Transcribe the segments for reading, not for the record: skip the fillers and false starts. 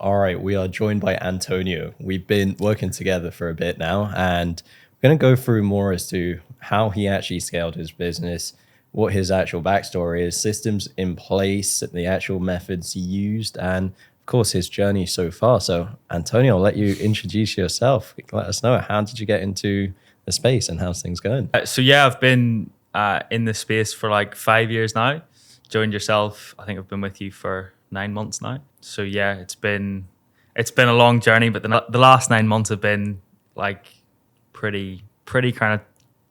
All right, we are joined by Antonio. We've been working together for a bit now, and we're going to go through more as to how he actually scaled his business, what his actual backstory is, systems in place, the actual methods he used, and of course, his journey so far. So, Antonio, I'll let you introduce yourself. Let us know, how did you get into the space and how's things going? I've been in this space for like 5 years now. Joined yourself. I think I've been with you for 9 months now. So yeah, it's been a long journey, but the last 9 months have been like pretty kind of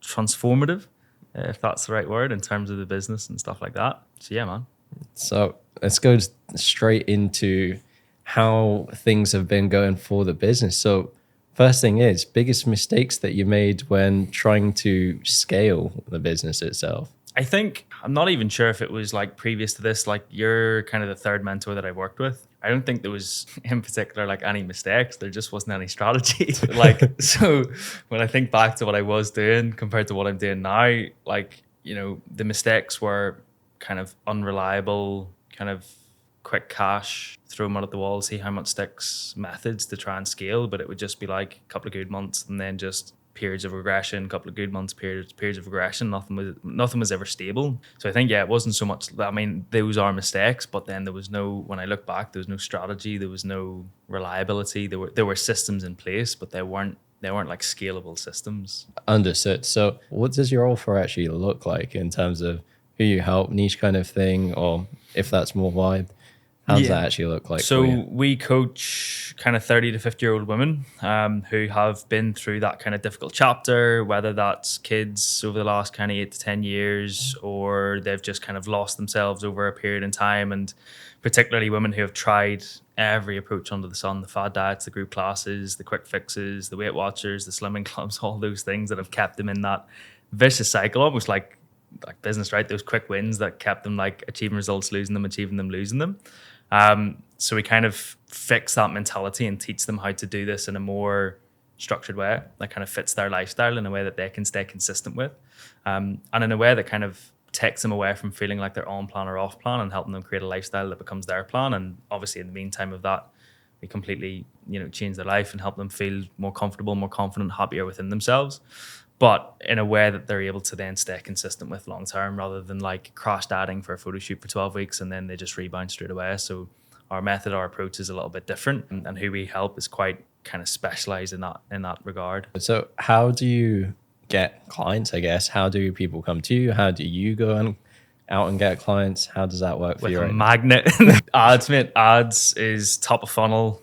transformative, if that's the right word, in terms of the business and stuff like that. So yeah, man. So let's go straight into how things have been going for the business. So first thing is, biggest mistakes that you made when trying to scale the business itself. I think I'm not even sure if it was like previous to this. Like you're kind of the third mentor that I worked with. I don't think there was in particular like any mistakes. There just wasn't any strategy. Like so, when I think back to what I was doing compared to what I'm doing now, like the mistakes were kind of unreliable, kind of quick cash, throw mud at the wall, see how much sticks methods to try and scale. But it would just be like a couple of good months and then just periods of regression, couple of good months, periods of regression. Nothing was ever stable. So I think it wasn't so much. I mean, those are mistakes, but then there was no. When I look back, there was no strategy. There was no reliability. There were systems in place, but they weren't like scalable systems. Understood. So what does your offer actually look like in terms of who you help, niche kind of thing, or if that's more wide? How does that actually look like So for you? we coach kind of 30 to 50-year-old women who have been through that kind of difficult chapter, whether that's kids over the last kind of 8 to 10 years, or they've just kind of lost themselves over a period in time. And particularly women who have tried every approach under the sun, the fad diets, the group classes, the quick fixes, the Weight Watchers, the slimming clubs, all those things that have kept them in that vicious cycle, almost like business, right? Those quick wins that kept them like achieving results, losing them, achieving them, losing them. So we kind of fix that mentality and teach them how to do this in a more structured way that kind of fits their lifestyle in a way that they can stay consistent with, and in a way that kind of takes them away from feeling like they're on plan or off plan and helping them create a lifestyle that becomes their plan. And obviously in the meantime of that, we completely change their life and help them feel more comfortable, more confident, happier within themselves, but in a way that they're able to then stay consistent with long term, rather than like crash dieting for a photo shoot for 12 weeks and then they just rebound straight away. So our method, our approach is a little bit different, and who we help is quite kind of specialized in that regard. So how do you get clients, I guess? How do people come to you? How do you go and out and get clients? How does that work for With you a right now? magnet. Ads, mate. Ads is top of funnel,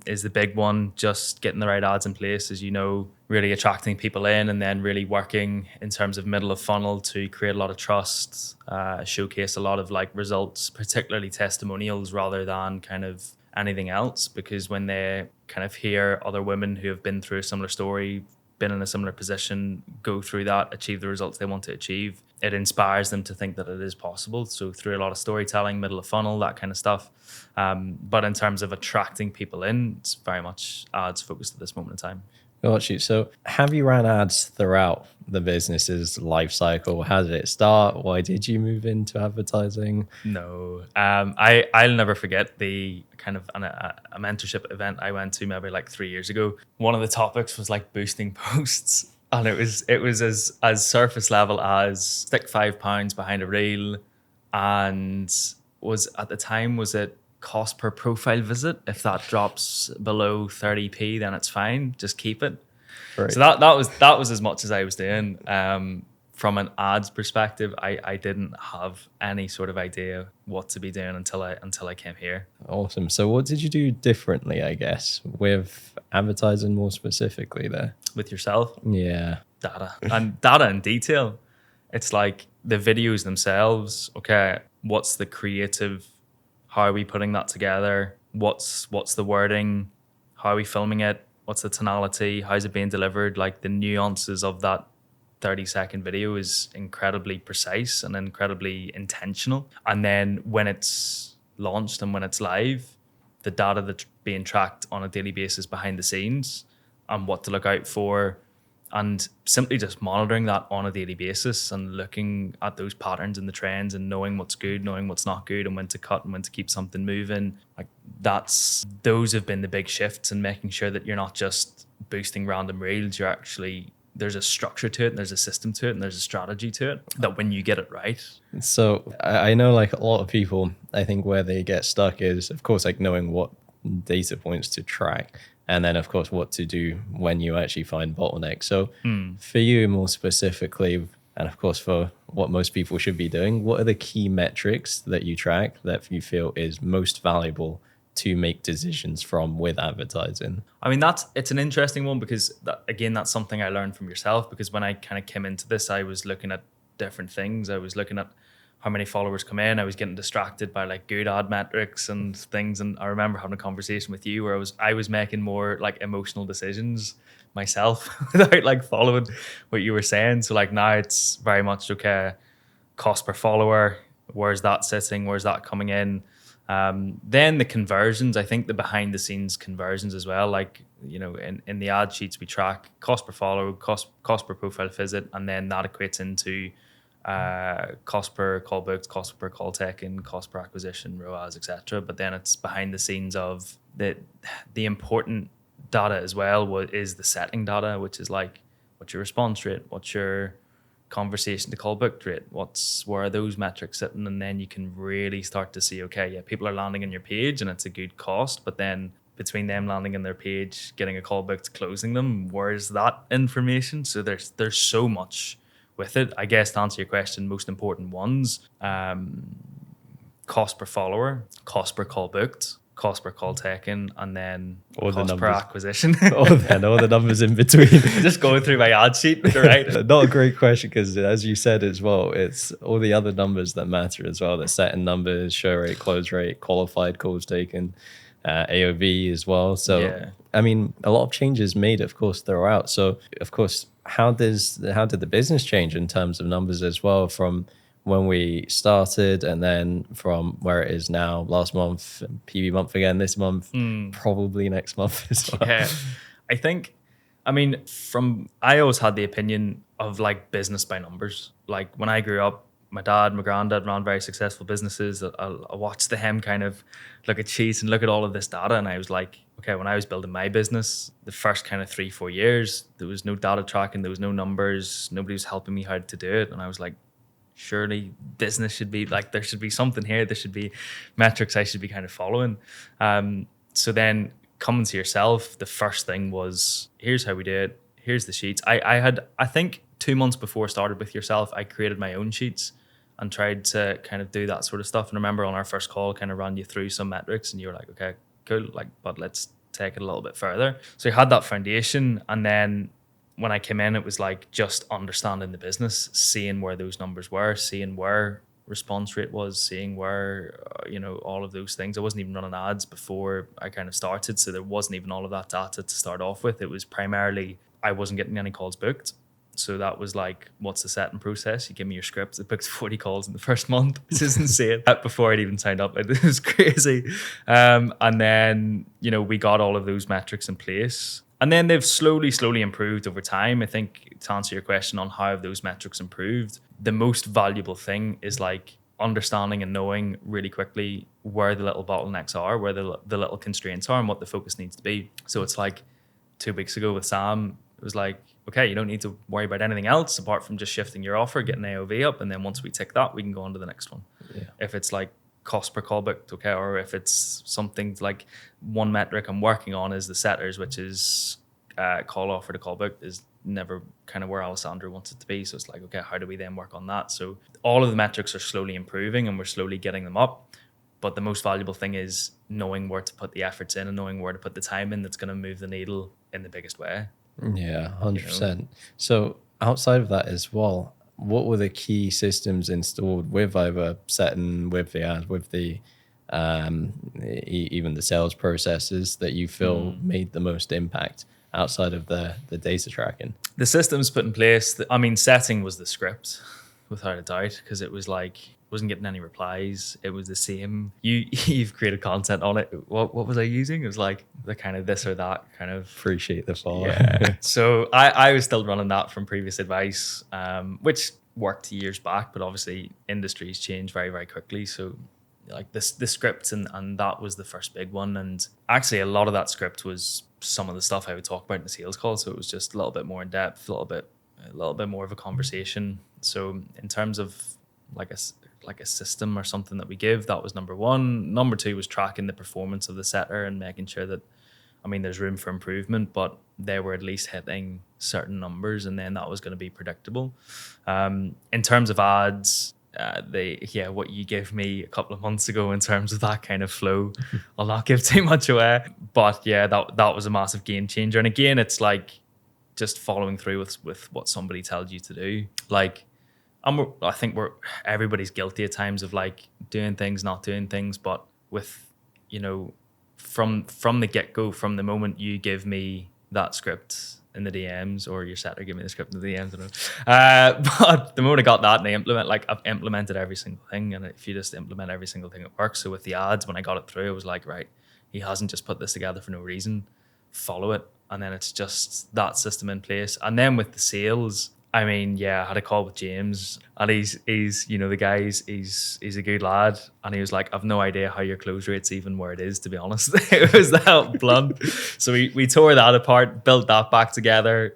is the big one. Just getting the right ads in place, as you know, really attracting people in, and then really working in terms of middle of funnel to create a lot of trust, showcase a lot of like results, particularly testimonials, rather than kind of anything else. Because when they kind of hear other women who have been through a similar story, been in a similar position, go through that, achieve the results they want to achieve, it inspires them to think that it is possible. So through a lot of storytelling, middle of funnel, that kind of stuff. But in terms of attracting people in, it's very much ads focused at this moment in time. Got you. So have you ran ads throughout the business's life cycle? How did it start? Why did you move into advertising? No, I'll never forget the kind of a mentorship event I went to maybe like 3 years ago. One of the topics was like boosting posts, and it was as surface level as stick £5 behind a reel, and was at the time, was it cost per profile visit? If that drops below 30p, then it's fine. Just keep it. Right. So that was as much as I was doing. From an ads perspective, I didn't have any sort of idea what to be doing until I came here. Awesome. So what did you do differently, I guess, with advertising more specifically there? With yourself, Yeah. data in detail. It's like the videos themselves. Okay, what's the creative? How are we putting that together? What's the wording? How are we filming it? What's the tonality? How's it being delivered? Like the nuances of that 30-second video is incredibly precise and incredibly intentional. And then when it's launched and when it's live, the data that's being tracked on a daily basis behind the scenes and what to look out for And simply just monitoring that on a daily basis and looking at those patterns and the trends and knowing what's good, knowing what's not good, and when to cut and when to keep something moving. Like those have been the big shifts, and making sure that you're not just boosting random reels. You're actually, there's a structure to it, and there's a system to it, and there's a strategy to it, that when you get it right. So I know like a lot of people, I think where they get stuck is, of course, like knowing what data points to track, and then of course what to do when you actually find bottlenecks. So for you more specifically, and of course for what most people should be doing, what are the key metrics that you track that you feel is most valuable to make decisions from with advertising? I mean, it's an interesting one, because that's something I learned from yourself, because when I kind of came into this, I was looking at different things. I was looking at how many followers come in. I was getting distracted by like good ad metrics and things. And I remember having a conversation with you where I was making more like emotional decisions myself without like following what you were saying. So like now it's very much, okay, cost per follower, where's that sitting? Where's that coming in? Then the conversions, I think the behind the scenes conversions as well, like, you know, in the ad sheets we track cost per follower, cost per profile visit, and then that equates into cost per call booked, cost per call taken, cost per acquisition, ROAS, etc. But then it's behind the scenes of the important data as well. What is the setting data, which is like, what's your response rate, what's your conversation to call booked rate, where are those metrics sitting? And then you can really start to see, okay, yeah, people are landing on your page and it's a good cost, but then between them landing on their page, getting a call booked, closing them, where's that information? So there's so much with it. I guess to answer your question, most important ones, cost per follower, cost per call booked, cost per call taken, and then all cost per acquisition. all the numbers in between. Just going through my ad sheet, right? Not a great question, because as you said as well, it's all the other numbers that matter as well. The setting numbers, show rate, close rate, qualified calls taken, AOV as well. So yeah. I mean, a lot of changes made, of course, throughout. So of course, how did the business change in terms of numbers as well, from when we started and then from where it is now, last month, PB month again this month, probably next month as well? Yeah, I think, I mean, I always had the opinion of like business by numbers. Like when I grew up, my dad, my granddad ran very successful businesses. I watched them kind of look at sheets and look at all of this data. And I was like, okay, when I was building my business, the first kind of 3-4 years, there was no data tracking, there was no numbers, nobody was helping me how to do it. And I was like, surely business should be like, there should be something here. There should be metrics I should be kind of following. So then coming to yourself, the first thing was, here's how we do it. Here's the sheets. I think 2 months before I started with yourself, I created my own sheets and tried to kind of do that sort of stuff. And I remember on our first call, kind of ran you through some metrics and you were like, okay, cool. Like, but let's take it a little bit further. So you had that foundation. And then when I came in, it was like just understanding the business, seeing where those numbers were, seeing where response rate was, seeing where, all of those things. I wasn't even running ads before I kind of started. So there wasn't even all of that data to start off with. It was primarily, I wasn't getting any calls booked. So that was like, what's the setting process? You give me your script. It booked 40 calls in the first month. This is insane. Before I'd even signed up, it was crazy. And then, we got all of those metrics in place. And then they've slowly improved over time. I think to answer your question on how have those metrics improved, the most valuable thing is like understanding and knowing really quickly where the little bottlenecks are, where the little constraints are, and what the focus needs to be. So it's like 2 weeks ago with Sam, it was like, okay, you don't need to worry about anything else apart from just shifting your offer, getting AOV up, and then once we tick that, we can go on to the next one. Yeah. If it's like cost per call booked, okay, or if it's something like one metric I'm working on is the setters, which is call offer to call booked, is never kind of where Alessandro wants it to be. So it's like, okay, how do we then work on that? So all of the metrics are slowly improving and we're slowly getting them up. But the most valuable thing is knowing where to put the efforts in and knowing where to put the time in that's going to move the needle in the biggest way. Yeah, 100%. So outside of that as well, what were the key systems installed with either setting, with the ads, with the even the sales processes that you feel made the most impact outside of the data tracking? The systems put in place, setting was the script without a doubt, because it was like wasn't getting any replies. It was the same. You've created content on it. What was I using? It was like the kind of this or that kind of. Appreciate the follow. Yeah. So I was still running that from previous advice, which worked years back, but obviously industries change very, very quickly. So like the scripts and that was the first big one. And actually a lot of that script was some of the stuff I would talk about in the sales call. So it was just a little bit more in depth, a little bit more of a conversation. So in terms of like a system or something that we give, that was number one. Number two was tracking the performance of the setter and making sure that, I mean, there's room for improvement, but they were at least hitting certain numbers, and then that was going to be predictable. In terms of ads, what you gave me a couple of months ago in terms of that kind of flow, I'll not give too much away. But yeah, that was a massive game changer. And again, it's like just following through with what somebody tells you to do. Like, I think everybody's guilty at times of like doing things, not doing things, but with, from the get-go, from the moment you give me that script in the DMs, or your setter give me the script in the DMs, I don't know. But the moment I got that and I've implemented every single thing, and if you just implement every single thing, it works. So with the ads, when I got it through, I was like, right, he hasn't just put this together for no reason, follow it. And then it's just that system in place. And then with the sales, I mean, yeah, I had a call with James, and he's the guy, he's a good lad, and he was like, I've no idea how your close rate's even where it is, to be honest. It was that blunt. So we tore that apart, built that back together,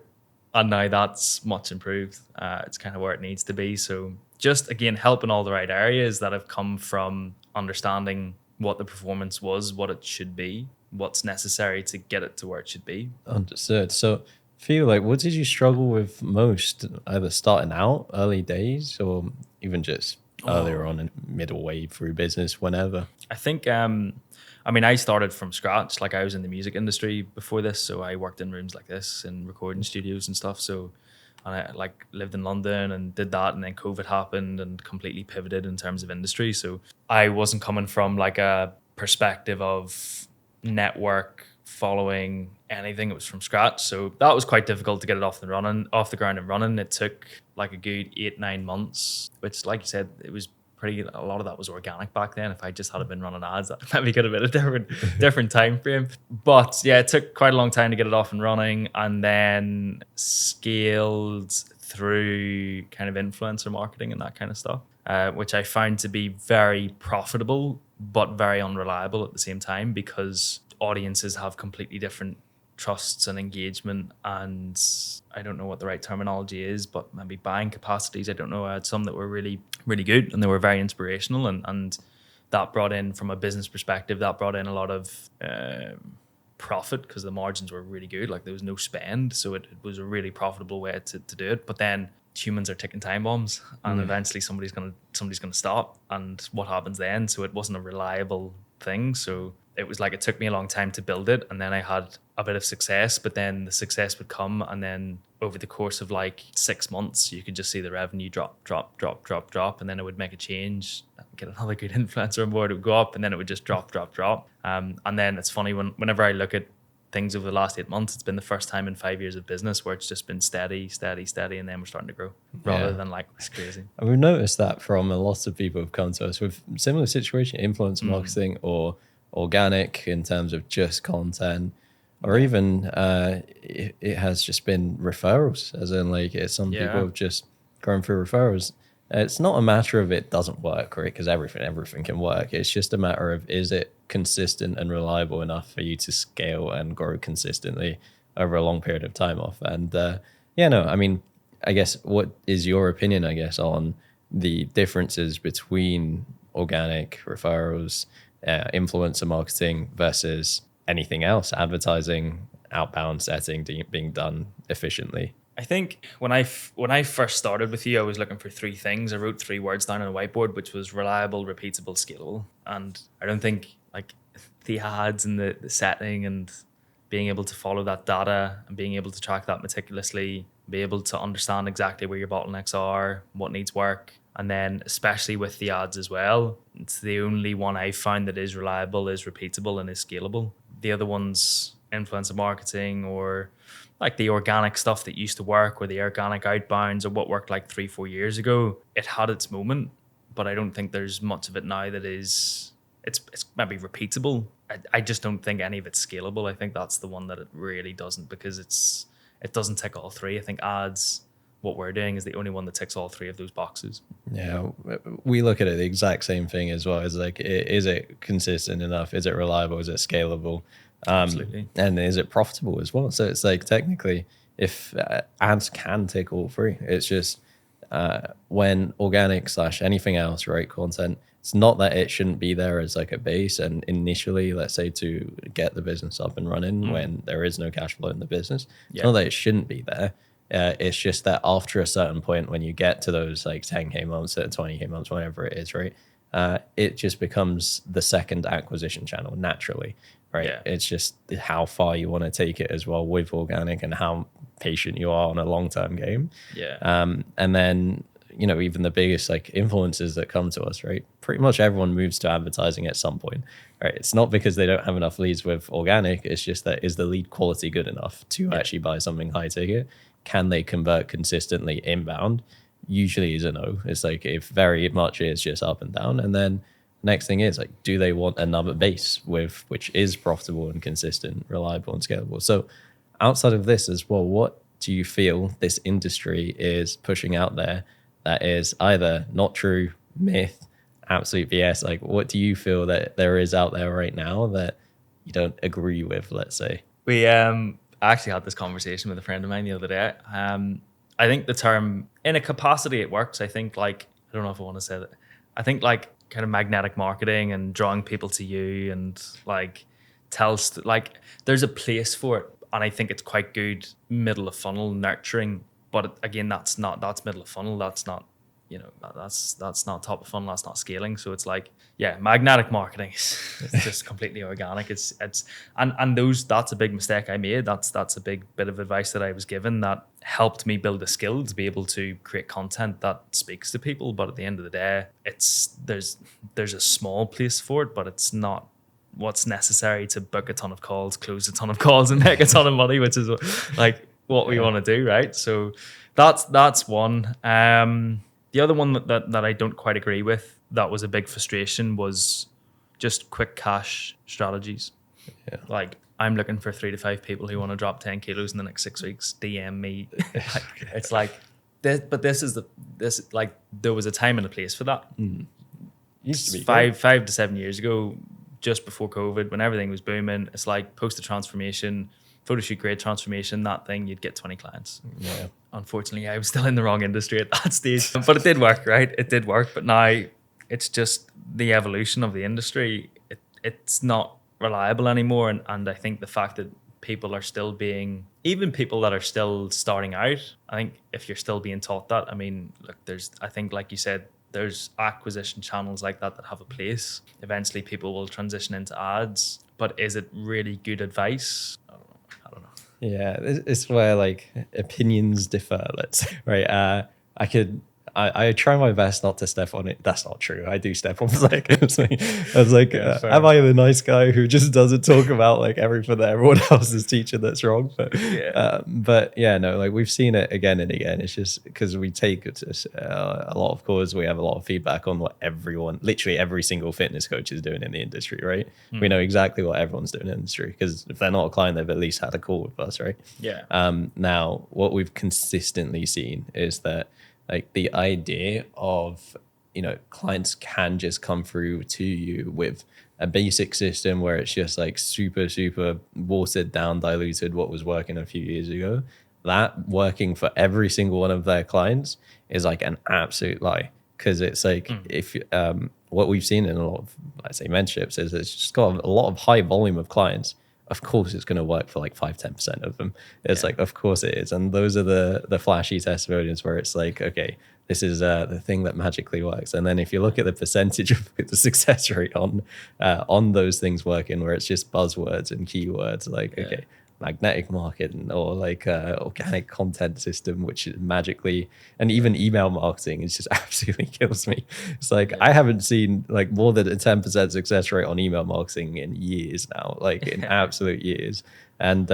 and now that's much improved. It's kind of where it needs to be. So just, again, helping all the right areas that have come from understanding what the performance was, what it should be, what's necessary to get it to where it should be. Understood. So feel like, what did you struggle with most, either starting out early days or even just earlier on in middle way through business, whenever? I think I started from scratch. Like, I was in the music industry before this, so I worked in rooms like this in recording studios and stuff. So I lived in London and did that, and then COVID happened and completely pivoted in terms of industry. So I wasn't coming from like a perspective of network following anything. It was from scratch, so that was quite difficult to get it off the ground and running. It took like a good 8-9 months, which, like you said, it was a lot of that was organic back then. If I just had been running ads, that maybe could have been a different time frame. But yeah, it took quite a long time to get it off and running, and then scaled through kind of influencer marketing and that kind of stuff, which I found to be very profitable but very unreliable at the same time, because audiences have completely different trusts and engagement, and I don't know what the right terminology is, but maybe buying capacities. I don't know. I had some that were really, really good, and they were very inspirational, and that brought in, from a business perspective, that brought in a lot of profit, because the margins were really good. Like, there was no spend, so it was a really profitable way to do it. But then humans are ticking time bombs, and eventually somebody's gonna stop, and what happens then? So it wasn't a reliable thing. So it was like, it took me a long time to build it, and then I had a bit of success, but then the success would come, and then over the course of like 6 months, you could just see the revenue drop, and then it would make a change, get another good influencer on board, it would go up, and then it would just drop. And then it's funny, whenever I look at things over the last 8 months, it's been the first time in 5 years of business where it's just been steady, and then we're starting to grow, rather than like, it's crazy. And we've noticed that from a lot of people who've come to us with similar situation, influencer marketing or organic in terms of just content, or even it has just been referrals, as in like some people have just gone through referrals. It's not a matter of it doesn't work, right? Because everything can work. It's just a matter of, is it consistent and reliable enough for you to scale and grow consistently over a long period of time off? And I mean, I guess, what is your opinion, I guess, on the differences between organic referrals, influencer marketing versus anything else, advertising, outbound setting being done efficiently? I think when I first started with you, I was looking for 3 things. I wrote 3 words down on a whiteboard, which was reliable, repeatable, scalable. And I don't think like the ads and the setting and being able to follow that data and being able to track that meticulously, be able to understand exactly where your bottlenecks are, what needs work. And then especially with the ads as well, it's the only one I found that is reliable, is repeatable, and is scalable. The other ones, influencer marketing or like the organic stuff that used to work, or the organic outbounds, or what worked like 3-4 years ago, it had its moment, but I don't think there's much of it now that is it's maybe repeatable. I just don't think any of it's scalable. I think that's the one that it really doesn't, because it doesn't tick all three. I think ads, what we're doing, is the only one that ticks all three of those boxes. Yeah, we look at it the exact same thing as well. It's like, is it consistent enough? Is it reliable? Is it scalable? Absolutely. And is it profitable as well? So it's like, technically, if ads can tick all three, it's just when organic / anything else, right, content, it's not that it shouldn't be there as like a base and initially, let's say, to get the business up and running when there is no cash flow in the business. It's not that it shouldn't be there. It's just that after a certain point, when you get to those like 10K months or 20K months, whatever it is, right, it just becomes the second acquisition channel naturally, right? Yeah. It's just how far you want to take it as well with organic and how patient you are on a long-term game. Yeah. And then, you know, even the biggest like influencers that come to us, right? Pretty much everyone moves to advertising at some point, right? It's not because they don't have enough leads with organic. It's just that, is the lead quality good enough to actually buy something high ticket? Can they convert consistently inbound? Usually is a no. It's like, if very much is just up and down. And then next thing is like, do they want another base with which is profitable and consistent, reliable and scalable? So outside of this as well, what do you feel this industry is pushing out there that is either not true, myth, absolute BS? Like, what do you feel that there is out there right now that you don't agree with, let's say? We I actually had this conversation with a friend of mine the other day. I think the term, in a capacity, it works. I think, like, I don't know if I want to say that. I think like kind of magnetic marketing and drawing people to you and like like there's a place for it. And I think it's quite good middle of funnel nurturing. But again, that's middle of funnel. That's not, you know, that's not top of funnel. That's not scaling. So it's like, yeah, magnetic marketing is just completely organic. It's and that's a big mistake I made. That's a big bit of advice that I was given that helped me build a skill to be able to create content that speaks to people. But at the end of the day, there's a small place for it, but it's not what's necessary to book a ton of calls, close a ton of calls, and make a ton of money, which is like what we want to do, right? So that's one. The other one that I don't quite agree with, that was a big frustration, was just quick cash strategies. Yeah. Like, I'm looking for 3 to 5 people who want to drop 10 kilos in the next 6 weeks. DM me. It's like, this like, there was a time and a place for that. Used to be 5 to 7 years ago, just before COVID, when everything was booming. It's like post a transformation, photo shoot grade transformation, that thing, you'd get 20 clients. Yeah. Unfortunately, I was still in the wrong industry at that stage, but it did work, right? It did work. But now it's just the evolution of the industry. It's not reliable anymore. And I think the fact that people are still being, even people that are still starting out, I think if you're still being taught that, I mean, look, I think, like you said, there's acquisition channels like that have a place. Eventually people will transition into ads, but is it really good advice? I don't know. Yeah, it's where like opinions differ. Let's say, right. I try my best not to step on it. That's not true. I do step on seconds. I was like, Yeah, am I the nice guy who just doesn't talk about like everything that everyone else is teaching that's wrong? But yeah, no, like we've seen it again and again. It's just because we take a lot of calls, we have a lot of feedback on what literally every single fitness coach is doing in the industry, right? We know exactly what everyone's doing in the industry, because if they're not a client, they've at least had a call with us, right? Yeah. Now, what we've consistently seen is that like the idea of, you know, clients can just come through to you with a basic system where it's just like super, super watered down, diluted what was working a few years ago. That working for every single one of their clients is like an absolute lie. Because it's like, if what we've seen in a lot of, let's say, mentorships is it's just got a lot of high volume of clients. Of course it's going to work for like 5-10% of them. It's like, of course it is. And those are the flashy testimonials where it's like, okay, this is the thing that magically works. And then if you look at the percentage of the success rate on those things working, where it's just buzzwords and keywords, like, okay, magnetic marketing or like organic content system, which is magically, and even email marketing, it just absolutely kills me. It's like, I haven't seen like more than a 10% success rate on email marketing in years now, like in absolute years. And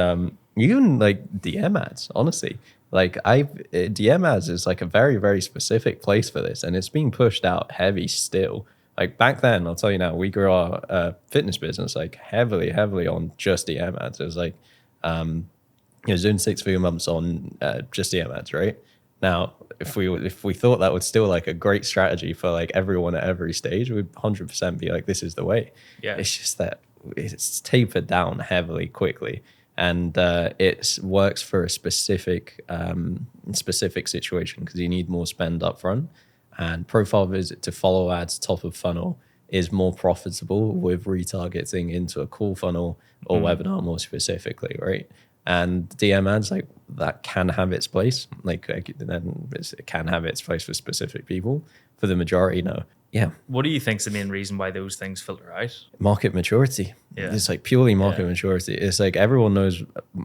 even like DM ads, honestly. Like DM ads is like a very, very specific place for this, and it's being pushed out heavy still. Like back then, I'll tell you now, we grew our fitness business like heavily, heavily on just DM ads. It was like, doing 6 figure months on just DM ads, right? Now, if we thought that was still like a great strategy for like everyone at every stage, we'd 100% be like, this is the way. Yeah. It's just that it's tapered down heavily quickly, and it works for a specific situation because you need more spend up front. And profile visit to follow ads top of funnel is more profitable with retargeting into a cool funnel or webinar more specifically, right? And DM ads, like that can have its place. Then it can have its place for specific people. For the majority, no. Yeah. What do you think's the main reason why those things filter out? Market maturity. Yeah. It's like purely market maturity. It's like everyone knows.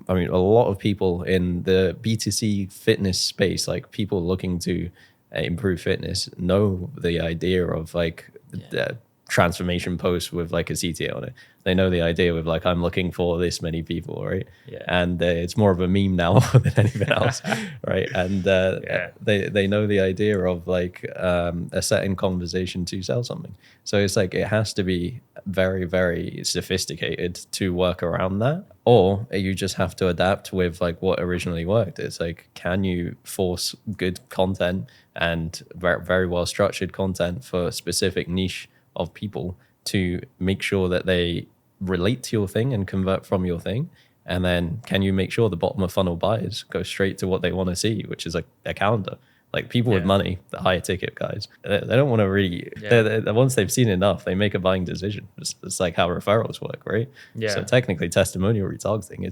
I mean, a lot of people in the B2C fitness space, like people looking to improve fitness, know the idea of like the transformation post with like a CTA on it. They know the idea with like, I'm looking for this many people, right? Yeah. And it's more of a meme now than anything else, right? And they know the idea of like a setting conversation to sell something. So it's like it has to be very, very sophisticated to work around that, or you just have to adapt with like what originally worked. It's like, can you force good content and very, very well structured content for a specific niche of people to make sure that they relate to your thing and convert from your thing? And then can you make sure the bottom of funnel buyers go straight to what they want to see, which is like a calendar? Like people with money, the higher ticket guys, they don't want to really, once they've seen enough, they make a buying decision. It's like how referrals work, right? Yeah. So technically testimonial retargeting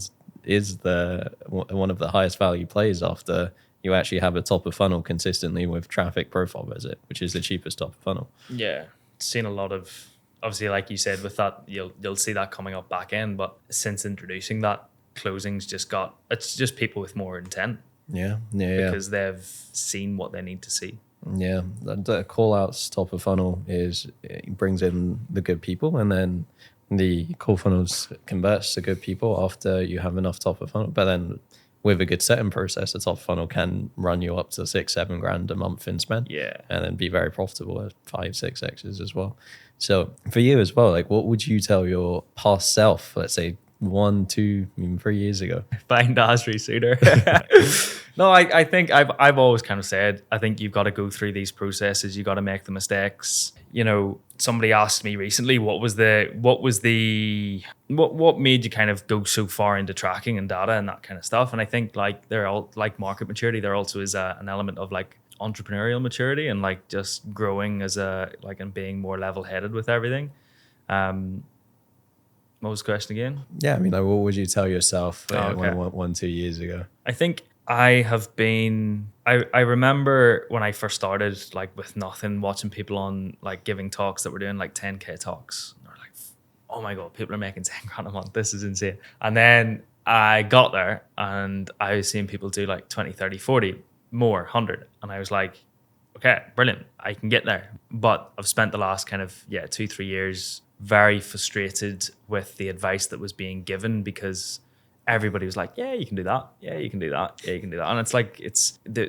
is the one of the highest value plays after you actually have a top of funnel consistently with traffic profile visit, which is the cheapest top of funnel. Yeah. Seen a lot of, obviously, like you said, with that, you'll see that coming up back end. But since introducing that, closings it's just people with more intent. Yeah. Because they've seen what they need to see. Yeah. The call outs top of funnel it brings in the good people, and then the call funnels converts to good people after you have enough top of funnel. But then with a good setting process, the top funnel can run you up to 6-7 grand a month in spend. Yeah. And then be very profitable at 5-6x's as well. So for you as well, like what would you tell your past self, let's say 1, 2, even 3 years ago? Find Asri sooner. No, I think I've always kind of said, I think you've got to go through these processes. You got to make the mistakes. You know, somebody asked me recently, what made you kind of go so far into tracking and data and that kind of stuff? And I think like they're all like market maturity. There also is an element of like entrepreneurial maturity and like just growing as and being more level-headed with everything. What was the question again? Yeah, I mean, like, what would you tell yourself Okay. 1-2 years ago? I think I remember when I first started, like with nothing, watching people on like giving talks that were doing like 10K talks. And they're like, oh my God, people are making 10 grand a month. This is insane. And then I got there and I was seeing people do like 20, 30, 40, more, 100. And I was like, okay, brilliant. I can get there. But I've spent the last kind of, 2-3 years very frustrated with the advice that was being given, because everybody was like, yeah, you can do that. Yeah, you can do that. Yeah, you can do that. And it's like,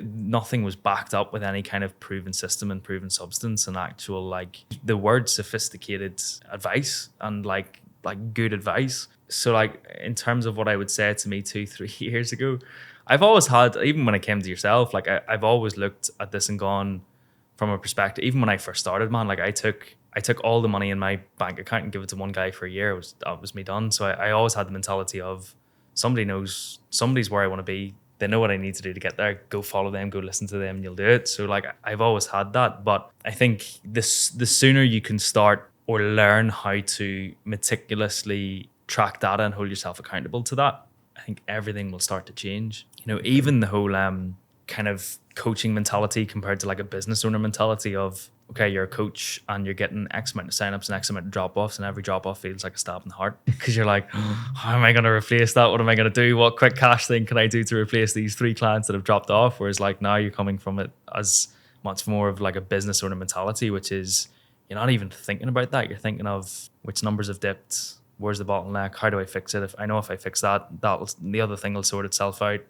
nothing was backed up with any kind of proven system and proven substance and actual, like the word sophisticated advice and like good advice. So like in terms of what I would say to me 2-3 years ago, I've always had, even when it came to yourself, like I've always looked at this and gone from a perspective, even when I first started, man, like I took all the money in my bank account and give it to one guy for a year. That was me done. So I always had the mentality of, somebody's where I want to be. They know what I need to do to get there. Go follow them, go listen to them, and you'll do it. So like I've always had that. But I think the sooner you can start or learn how to meticulously track data and hold yourself accountable to that, I think everything will start to change. You know, even the whole kind of coaching mentality compared to like a business owner mentality of, okay, you're a coach and you're getting X amount of signups and X amount of drop-offs, and every drop-off feels like a stab in the heart because you're like, how am I going to replace that? What am I going to do? What quick cash thing can I do to replace these 3 clients that have dropped off? Whereas like now you're coming from it as much more of like a business owner mentality, which is you're not even thinking about that. You're thinking of which numbers have dipped, Where's the bottleneck? How do I fix it? If I know if I fix that, the other thing will sort itself out.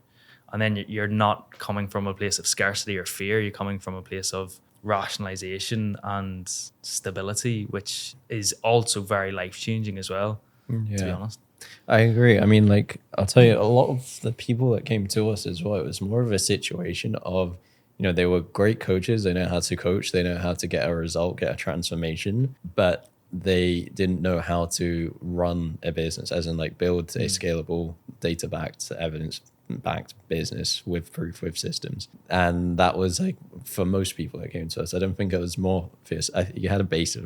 And then you're not coming from a place of scarcity or fear. You're coming from a place of rationalization and stability, which is also very life changing as well. Yeah. To be honest. I agree. I mean, like, I'll tell you, a lot of the people that came to us as well, it was more of a situation of, they were great coaches. They know how to coach. They know how to get a result, get a transformation, but they didn't know how to run a business, as in like build a scalable, data-backed, evidence-backed business with proof, with systems. And that was like, for most people that came to us, I don't think it was more fierce. You had a base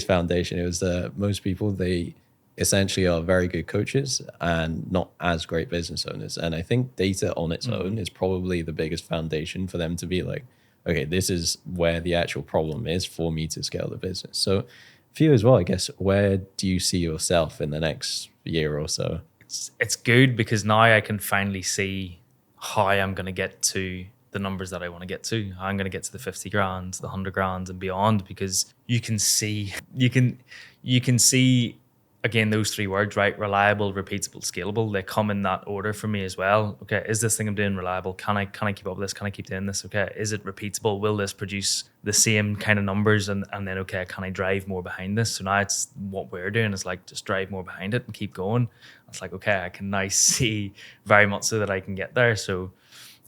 foundation. It was most people, they essentially are very good coaches and not as great business owners. And I think data on its own is probably the biggest foundation for them to be like, okay, this is where the actual problem is for me to scale the business. So for you as well, I guess, where do you see yourself in the next year or so? It's good because now I can finally see how I'm going to get to the numbers that I want to get to. I'm going to get to the 50 grand, the 100 grand and beyond, because you can see, again, those three words, right? Reliable, repeatable, scalable. They come in that order for me as well. Okay, is this thing I'm doing reliable? Can I keep up with this? Can I keep doing this? Okay, is it repeatable? Will this produce the same kind of numbers? And then, okay, can I drive more behind this? So now it's what we're doing is like just drive more behind it and keep going. It's like, okay, I can now see very much so that I can get there. So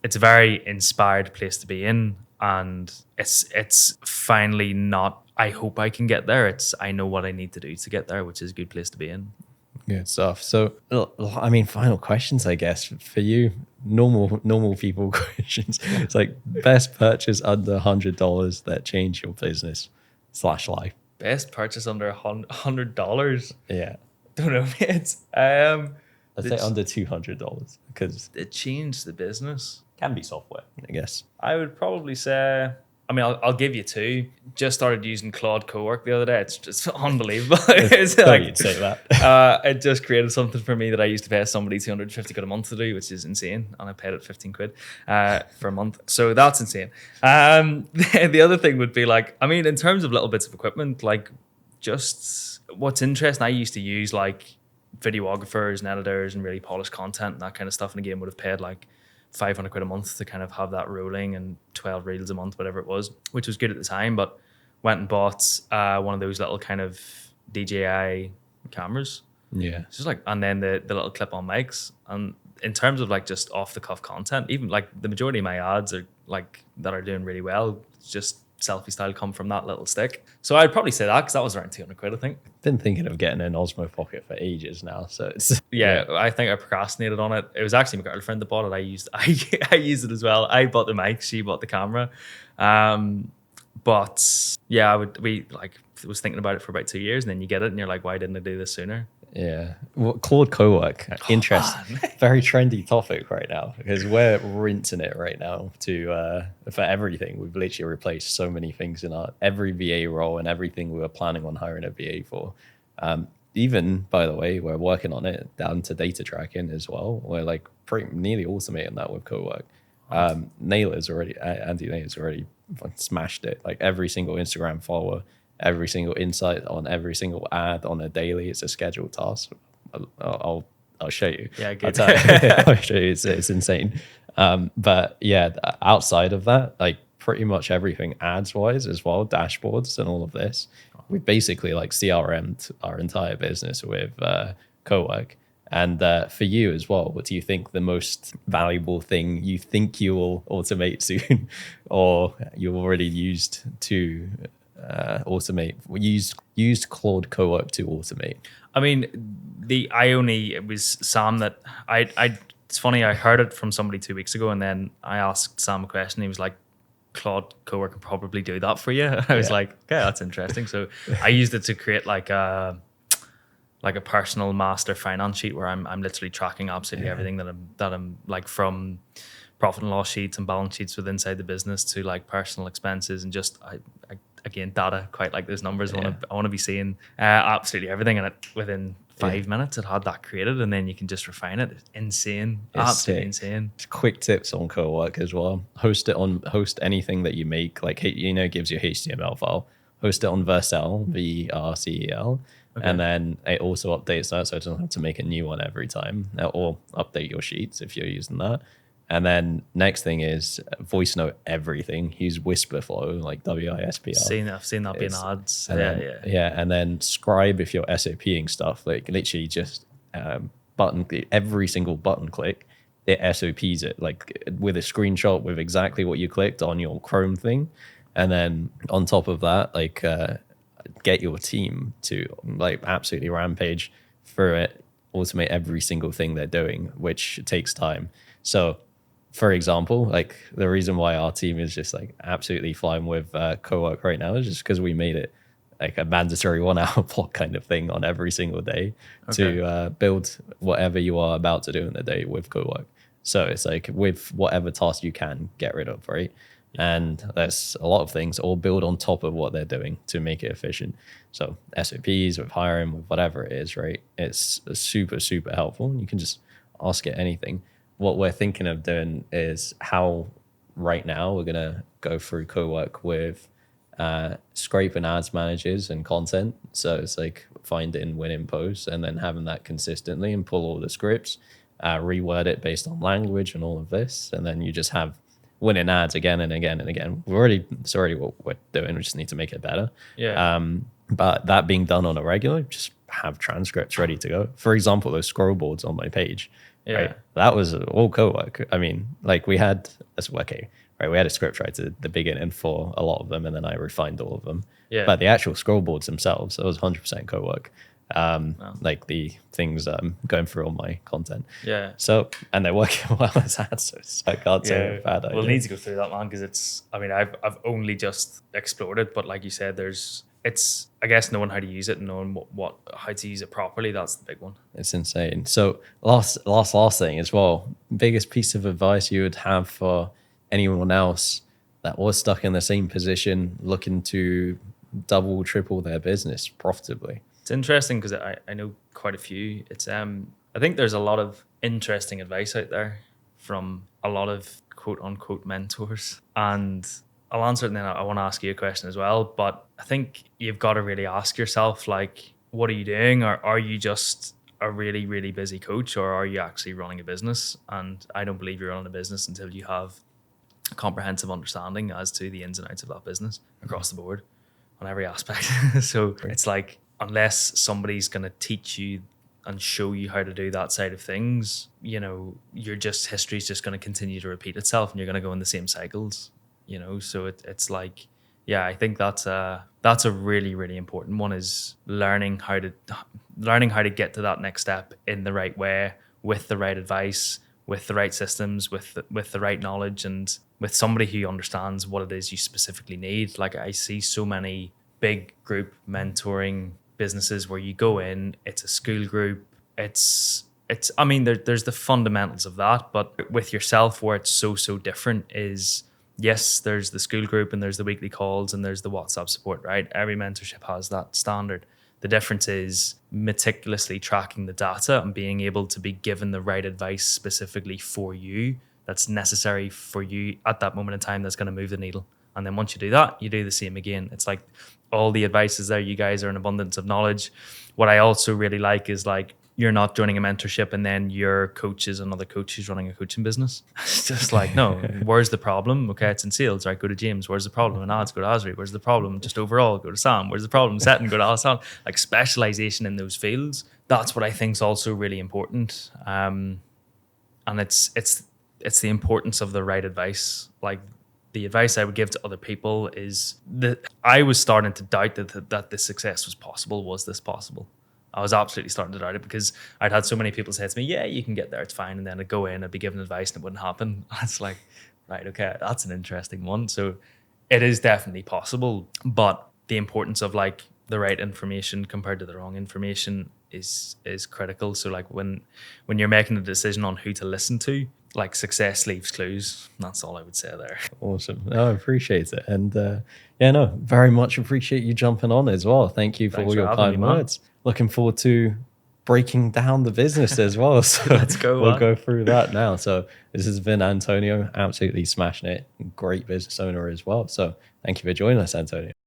it's a very inspired place to be in. And it's finally not, I hope I can get there. I know what I need to do to get there, which is a good place to be in. Good stuff. So, I mean, final questions, I guess, for you. Normal people questions. It's like best purchase under $100 that changed your business / life. Best purchase under $100. Yeah. Don't know, mate. I'd say under $200 because it changed the business. Can be software, I guess. I would probably say, I mean, I'll give you two. Just started using Claude Cowork the other day. It's just unbelievable. It's like, you'd say that. It just created something for me that I used to pay somebody 250 quid a month to do, which is insane. And I paid it 15 quid for a month. So that's insane. The other thing would be like, I mean, in terms of little bits of equipment, like just what's interesting, I used to use like videographers and editors and really polished content and that kind of stuff. And again, would have paid like 500 quid a month to kind of have that rolling and 12 reels a month, whatever it was, which was good at the time, but went and bought one of those little kind of DJI cameras. Yeah. It's just like, and then the little clip-on mics. And in terms of like just off the cuff content, even like the majority of my ads are like that are doing really well. It's just selfie style come from that little stick. So I'd probably say that because that was around 200 quid, I think. Been thinking of getting an Osmo Pocket for ages now. So it's yeah, I think I procrastinated on it. It was actually my girlfriend that bought it. I used it as well. I bought the mic, she bought the camera. But yeah, I was thinking about it for about 2 years, and then you get it and you're like, why didn't I do this sooner? Yeah. Well, Claude Cowork, interesting. Very trendy topic right now because we're rinsing it right now for everything. We've literally replaced so many things in every VA role and everything we were planning on hiring a VA for. Even, by the way, we're working on it down to data tracking as well. We're like pretty nearly automating that with Cowork. Andy Naylor's already smashed it. Like every single Instagram follower, every single insight on every single ad on a daily, it's a scheduled task. I'll show you. Yeah, good. I'll show you. It's insane. But yeah, outside of that, like pretty much everything ads wise as well, dashboards and all of this, we basically like CRM'd our entire business with Cowork. And for you as well, what do you think the most valuable thing you think you will automate soon or you've already used to automate, used Claude Cowork to automate? I mean, it was Sam that it's funny, I heard it from somebody 2 weeks ago and then I asked Sam a question. He was like, Claude Cowork can probably do that for you. I was like, okay, that's interesting. So I used it to create like a personal master finance sheet where I'm literally tracking absolutely everything that I'm like from profit and loss sheets and balance sheets with inside the business to like personal expenses and just I again data, quite like those numbers. I want to be seeing absolutely everything, and within 5 minutes it had that created, and then you can just refine it. It's insane, absolutely insane. Quick tips on Cowork as well. Host anything that you make, like it gives you a HTML file. Host it on Vercel, VRCEL. And then it also updates that, so it doesn't have to make a new one every time, or update your sheets if you're using that. And then next thing is voice note everything. Use Whisperflow, like WISPR. I've seen that being ads. And then Scribe if you're SOPing stuff. Like literally just button, every single button click, it SOPs it like with a screenshot with exactly what you clicked on your Chrome thing. And then on top of that, like get your team to like absolutely rampage through it, automate every single thing they're doing, which takes time. So for example, like the reason why our team is just like absolutely flying with co-work right now is just because we made it like a mandatory 1 hour block kind of thing on every single day to build whatever you are about to do in the day with co-work. So it's like with whatever task you can get rid of, right? And there's a lot of things all build on top of what they're doing to make it efficient. So SOPs with hiring, with whatever it is, right? It's super, super helpful. You can just ask it anything. What we're thinking of doing is how right now we're going to go through co-work with scraping ads managers and content. So it's like finding winning posts and then having that consistently and pull all the scripts, reword it based on language and all of this. And then you just have winning ads again and again and again. It's already what we're doing. We just need to make it better. But that being done on a regular, just have transcripts ready to go. For example, those scroll boards on my page. Right? That was all co-work. I mean, like we had a script right at the beginning for a lot of them, and then I refined all of them. But the actual scroll boards themselves, it was 100% co-work. Like the things going through all my content. So, and they're working well as ads, so I can't say bad idea. We'll need to go through that, man, because it's, I mean, I've only just explored it, but like you said, it's I guess knowing how to use it and knowing how to use it properly, that's the big one. It's insane. So last thing as well, biggest piece of advice you would have for anyone else that was stuck in the same position looking to double, triple their business profitably? It's interesting because I know quite a few. It's I think there's a lot of interesting advice out there from a lot of quote unquote mentors, and I'll answer it and then I want to ask you a question as well. But I think you've got to really ask yourself, like, what are you doing? Or are you just a really, really busy coach, or are you actually running a business? And I don't believe you're running a business until you have a comprehensive understanding as to the ins and outs of that business across the board on every aspect. So it's like, unless somebody's going to teach you and show you how to do that side of things, you know, history's just going to continue to repeat itself and you're going to go in the same cycles. You know, so it's like, I think that's a really, really important one, is learning how to get to that next step in the right way, with the right advice, with the right systems, with the right knowledge, and with somebody who understands what it is you specifically need. Like I see so many big group mentoring businesses where you go in, it's a school group, I mean, there's the fundamentals of that, but with yourself, where it's so different is, yes, there's the school group and there's the weekly calls and there's the WhatsApp support, right? Every mentorship has that standard. The difference is meticulously tracking the data and being able to be given the right advice specifically for you, that's necessary for you at that moment in time, that's going to move the needle. And then once you do that, you do the same again. It's like all the advice is there. You guys are an abundance of knowledge. What I also really like is, like, you're not joining a mentorship and then your coach is another coach who's running a coaching business. It's just like, no, where's the problem? Okay, it's in sales, right? Go to James. Where's the problem? In ads, go to Asri. Where's the problem? Just overall, go to Sam. Where's the problem? Setting, go to Alessandro. Like, specialization in those fields. That's what I think is also really important. And it's the importance of the right advice. Like, the advice I would give to other people is that I was starting to doubt that this success was possible. Was this possible? I was absolutely starting to doubt it, because I'd had so many people say to me, yeah, you can get there, it's fine. And then I'd go in, I'd be given advice and it wouldn't happen. It's like, right, okay, that's an interesting one. So it is definitely possible, but the importance of, like, the right information compared to the wrong information is critical. So, like, when you're making a decision on who to listen to, like, success leaves clues. That's all I would say there. Awesome. No, I appreciate it. And very much appreciate you jumping on as well. Thank you for all your kind words. Looking forward to breaking down the business as well. So let's go. We'll go through that now. So this has been Antonio, absolutely smashing it. Great business owner as well. So thank you for joining us, Antonio.